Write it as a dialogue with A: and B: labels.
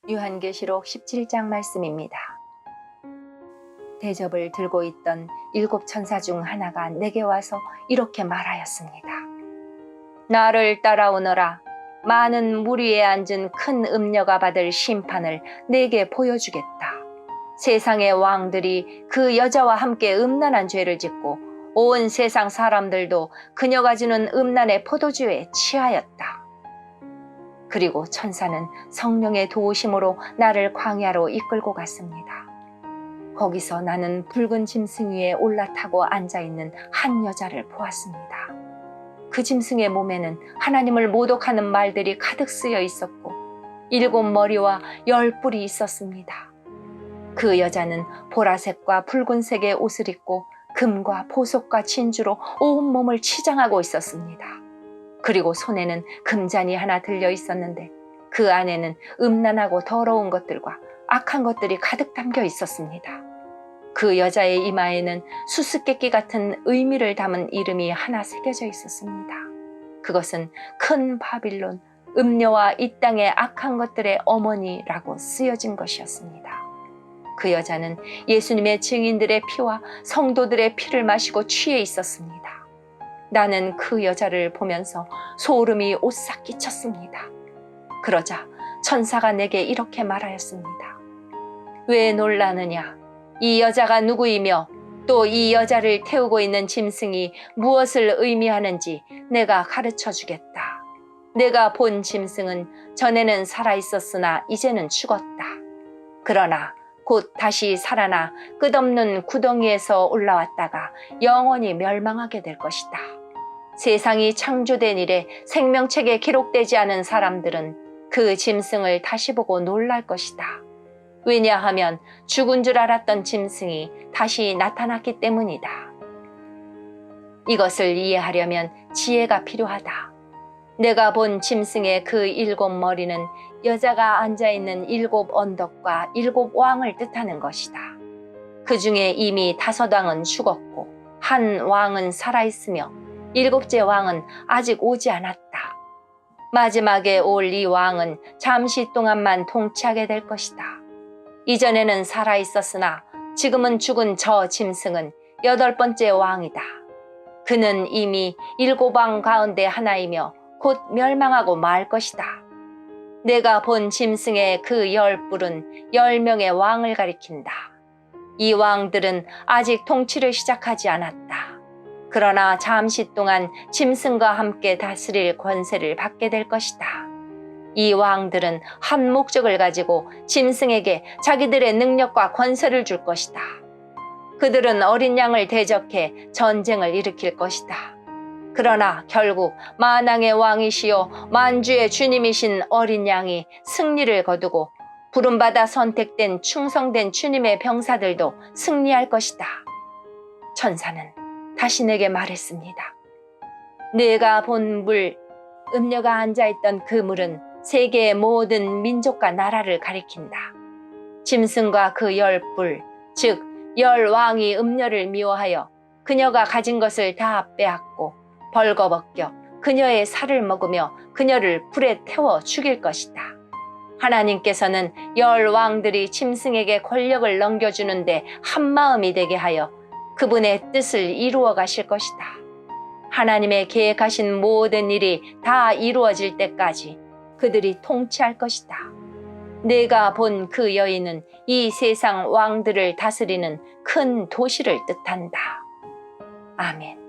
A: 요한계시록 17장 말씀입니다. 대접을 들고 있던 7 천사 중 하나가 내게 와서 이렇게 말하였습니다. 나를 따라오너라. 많은 물 위에 앉은 큰 음녀가 받을 심판을 내게 보여주겠다. 세상의 왕들이 그 여자와 함께 음란한 죄를 짓고 온 세상 사람들도 그녀가 주는 음란의 포도주에 취하였다. 그리고 천사는 성령의 도우심으로 나를 광야로 이끌고 갔습니다. 거기서 나는 붉은 짐승 위에 올라타고 앉아있는 한 여자를 보았습니다. 그 짐승의 몸에는 하나님을 모독하는 말들이 가득 쓰여 있었고 7 머리와 10 뿔이 있었습니다. 그 여자는 보라색과 붉은색의 옷을 입고 금과 보석과 진주로 온 몸을 치장하고 있었습니다. 그리고 손에는 금잔이 하나 들려 있었는데 그 안에는 음란하고 더러운 것들과 악한 것들이 가득 담겨 있었습니다. 그 여자의 이마에는 수수께끼 같은 의미를 담은 이름이 하나 새겨져 있었습니다. 그것은 큰 바빌론, 음녀와 이 땅의 악한 것들의 어머니라고 쓰여진 것이었습니다. 그 여자는 예수님의 증인들의 피와 성도들의 피를 마시고 취해 있었습니다. 나는 그 여자를 보면서 소름이 오싹 끼쳤습니다. 그러자 천사가 내게 이렇게 말하였습니다. 왜 놀라느냐? 이 여자가 누구이며 또 이 여자를 태우고 있는 짐승이 무엇을 의미하는지 내가 가르쳐 주겠다. 내가 본 짐승은 전에는 살아있었으나 이제는 죽었다. 그러나 곧 다시 살아나 끝없는 구덩이에서 올라왔다가 영원히 멸망하게 될 것이다. 세상이 창조된 이래 생명책에 기록되지 않은 사람들은 그 짐승을 다시 보고 놀랄 것이다. 왜냐하면 죽은 줄 알았던 짐승이 다시 나타났기 때문이다. 이것을 이해하려면 지혜가 필요하다. 내가 본 짐승의 그 7 머리는 여자가 앉아있는 7 언덕과 7 왕을 뜻하는 것이다. 그 중에 이미 5 왕은 죽었고 한 왕은 살아있으며 7째 왕은 아직 오지 않았다. 마지막에 올 이 왕은 잠시 동안만 통치하게 될 것이다. 이전에는 살아있었으나 지금은 죽은 저 짐승은 8번째 왕이다. 그는 이미 7 왕 가운데 하나이며 곧 멸망하고 말 것이다. 내가 본 짐승의 그 10 뿔은 10명의 왕을 가리킨다. 이 왕들은 아직 통치를 시작하지 않았다. 그러나 잠시 동안 짐승과 함께 다스릴 권세를 받게 될 것이다. 이 왕들은 한 목적을 가지고 짐승에게 자기들의 능력과 권세를 줄 것이다. 그들은 어린 양을 대적해 전쟁을 일으킬 것이다. 그러나 결국 만왕의 왕이시요 만주의 주님이신 어린 양이 승리를 거두고 부름받아 선택된 충성된 주님의 병사들도 승리할 것이다. 천사는 다시 내게 말했습니다. 내가 본 물, 음녀가 앉아있던 그 물은 세계의 모든 민족과 나라를 가리킨다. 짐승과 그 10 뿔, 즉 10 왕이 음녀를 미워하여 그녀가 가진 것을 다 빼앗고 벌거벗겨 그녀의 살을 먹으며 그녀를 불에 태워 죽일 것이다. 하나님께서는 10 왕들이 짐승에게 권력을 넘겨주는데 한마음이 되게 하여 그분의 뜻을 이루어 가실 것이다. 하나님의 계획하신 모든 일이 다 이루어질 때까지 그들이 통치할 것이다. 내가 본 그 여인은 이 세상 왕들을 다스리는 큰 도시를 뜻한다. 아멘.